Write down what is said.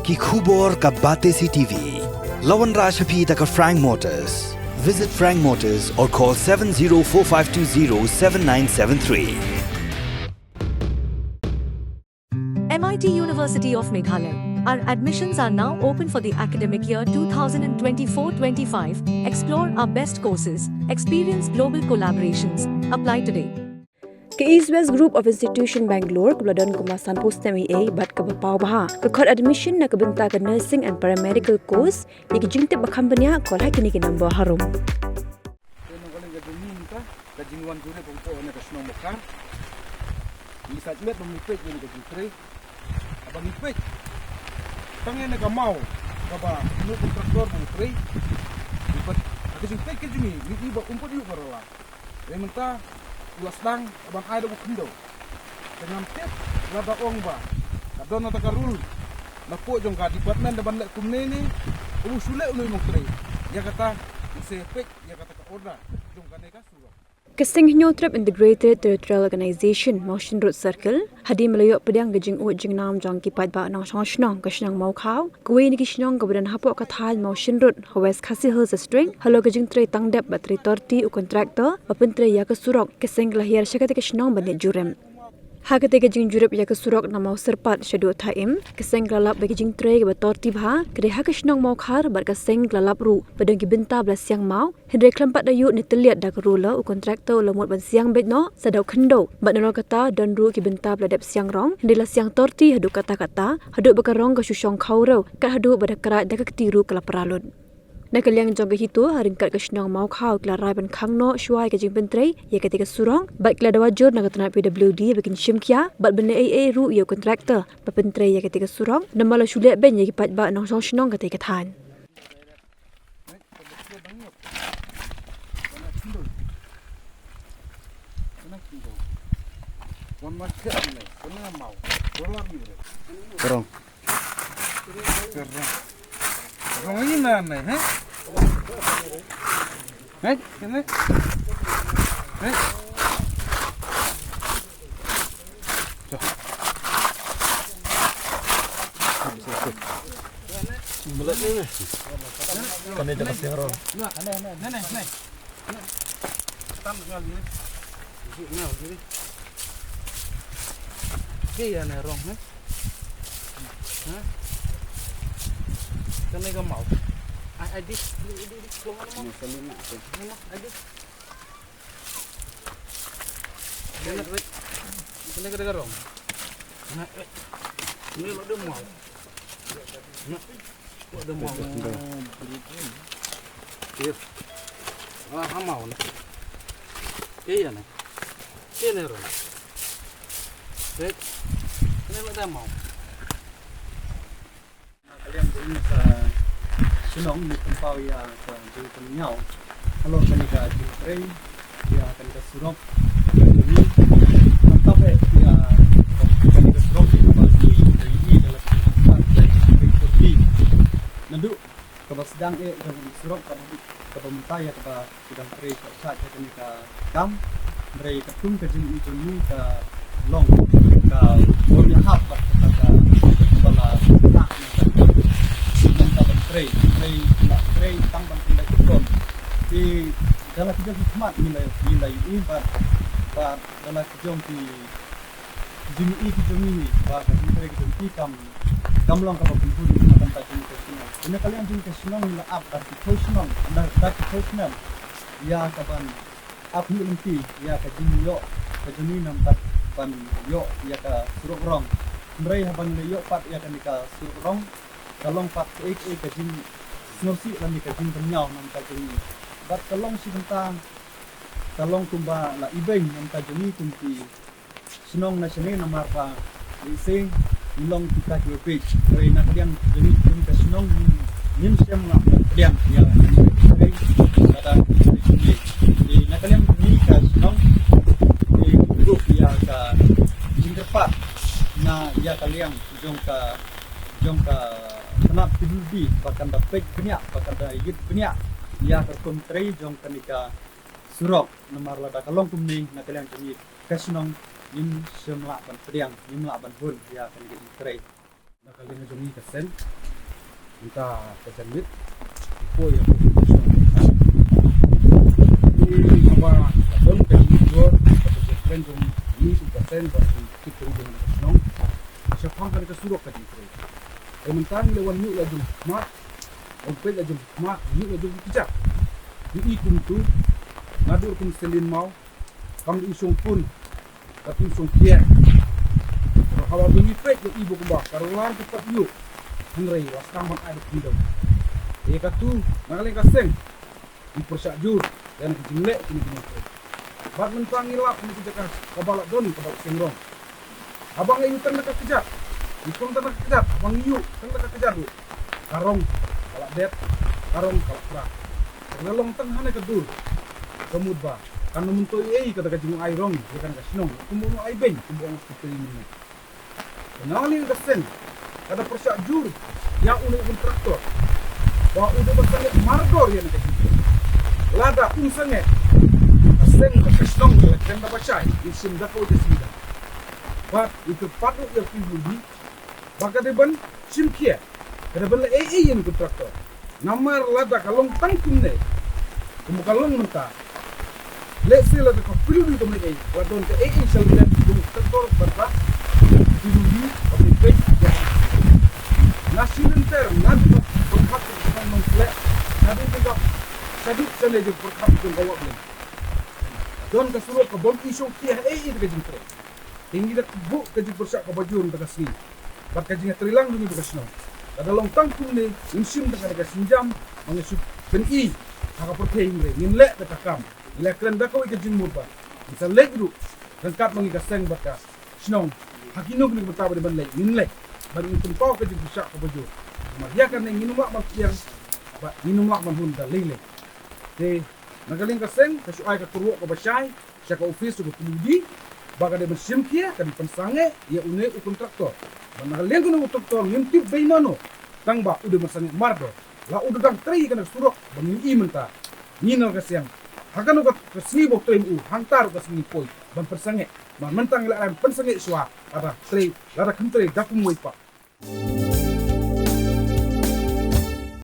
ki khubor ka bate CTV. Lawan Rashaphi taka Frank Motors. Visit Frank Motors or call 7045207973. MIT University of Meghalaya. Our admissions are now open for the academic year 2024-25. Explore our best courses. Experience global collaborations. Apply today. Ke East West Group of Institution Bangalore kebeladon kemasan post MA bat ke bapau baha ke kod admission na kebenta ke nursing and paramedical course yang jingtip bakam benya kol hakini ke number harum. Kena kalau gajini ni kah gajinwan jure pokok na kasno mokar. Ni satlet memipek ni gajintre. Abang mipek. Tangan na kamau baba nu kontraktor memipek. Lipat gajintre ke jini ni iba umput yu barola. Rementa luas dang abang ada bukindo. Dengan tip lada ongba. Kadon na takarul. Napo jong ka department da banlek kumne ni. Usule unoy moktre. Ya kata isepek ya kata ka order. Jong ka neka suwa. Kesing Hinyotrap Integrated Territorial Organization Motion Road Circle hadi melayok pedang gejing jing nam jang kipat ba nang song kesnang mau khau kuwe ni kisnong kemudian hapok kathal Motion Road West Khasi Hills String halo gejing tre tangdap batri torti u kontraktor bapentre ya ke surok kesing lahir syakate kesnong bane jurem Hagate gejing jurep ya ke surok na mau serpat syadu thaim keseng lalap bagi jing tre ke torti bha kede ha kesnong mau khar bar keseng lalap ru badang ki benta bla siang mau hendre klampat dayu ni teliat dak rula u kontraktor lamut ban siang betno sadau khendo badno kata dan ru ki benta bla dep siang rong hende la siang torti hadu kata-kata hadu bakarong ke syusong khaurau kat hadu badakara dak ketiru kala paralun Nakaliang jong hitu haringkat kesnong mau khau klarai ban khangno syuai ke jing pentre ya ketika surong bat kla dawajur nak tanah PWD bikin shimkia bat bene AA ru yo kontraktor ba pentre ya ketika surong namala syulet ben ya kipat ba nong song ketika than Korong. Korong ini mana, he? He, kene. He. Mulut ni. Kami dah kasih orang. Nenek. Tam ngal ni. Ngal ni. Kaya na rong, he? Ha? Kena ke mau? Adik, keluar mau? Masalah nak tu. Mana? Adik. Kena ke garong. Nak. Ni lo dia mau. Nak. Lo dia mau. Kir. Mau nak. Iya nak. Kena rong. Baik. Kena lo dia mau. Kalian ini senang di tempat yang jadi penyau. Kalau kami ke Jepre, ya kami ke Surop, jadi mantap ya kami ke Surop apa di dalam tempat dari Turki. Nandu kalau sedang dalam Surop ke pemerintah ya ke Jepre saja kami ke Kam, mereka ketum ke Jepre ke Long ke Bornehap ke kepala Tray tambang tindak ikon di dalam kijong hikmat nilai ini bar dalam kijong di jimi ini bar kijong kamlong kapag pintu akan tak jimi kesinong ini kalian jimi kesinong nila up artificial ya kapan up ni ya kajimi yo kajimi nampak pan yo ya ka suruk rong mereka haban yo pat ya kan ka suruk rong kalong pat kajing snorsi lami kajing penyau nam kajing bat kalong si bentang kalong kumba la ibeng nam kajing kumpi senong na sene namar pa ising nilong kita ke page kaya na kalian jadi ka senong nim siam na kalian ya kata di na kalian ni ka senong di grup ya ka jingkerpat na ya kalian jong ka kenap tidubi bahkan dapat banyak bahkan da yit banyak ya kerkom trei jong kanika surok nomor lada kalong kumni na kalian kami kasnong nim semla ban pediang nim la ban bun ya kanika trei Nakalinga jumi kasen. Minta kejanwit. Ipo ya ko. Ini apa don kedua kejen jumi ini kasen bagi kita dengan senang. Siapa kan kita suruh kat itu. Sementara lewan ni laju mak, ompet laju mak, ni laju kejap. Di ikum tu, ngadur kum selin mau, kami isung pun, tapi isung kian. Kalau bunyi pek ke ibu kembang, kalau lang cepat yuk, henry waskan bang ada hidup. Eka tu, nangaling kaseng, dipersak jur dan kejinglek kini. Bat mentang ilap ni kita kabalak don kabalak sengrong. Abang ayu tang nak kejap. Ikon tang nak kejap, abang ayu tang nak kejap tu. Karong kalak det, karong kalak prak. Ngalong tang hane kedur. Kemud ba. Kan muntoi kata kajing ai rong, dia kan kasinong. Kumbu ai ben, kumbu ang kupili ni. Kenali kasen. Kada persak jur yang unik kontraktor. Ba udah bersangat margor yang kajing. Lada sangat. Kasen kasinong dia kan dapat cai, isim dakau desida. But itu patut yang pilih baka deban simkia kada bela yang kontraktor namar lada kalong tangkum ne kumu kalong menta let's say lada ka pilih itu mereka wadon ke selalu dum kontraktor bata pilih tapi pek nasional ter nadu berkat dengan mengklek nadu juga sadit seleje berkat dengan kawak ni don ka suruh ka bom isu kia itu ke jingtre tinggi dak bu kajing persak ka bajur dak asli bat kajing trilang dunia bekas no kada long tangkum ni insim dak ada sinjam mangesut ben i haka portei mre nimle dak kam ila kren dak ko kajing murba bisa legru rangkat mangi kaseng baka snong hakino ni betaba de ban lek nimle ban intum pau kajing persak ka bajur dia kan nginu mak mak yang ba nginu mak man hun da lele te nagaling kaseng kasu ai ka kurwo ka basai saka office ko puludi baka de mesim kia kan pensange ya une kontraktor mana leng kono kontraktor ngintip beimano tang ba udah mesange mardo la udah dang tri kan surok bangin i menta nino kasyang hakan ko kesni bok trim u hantar ko sini poi ban pensange man mentang la pensange swa ada tri la da kentre dakum moi pa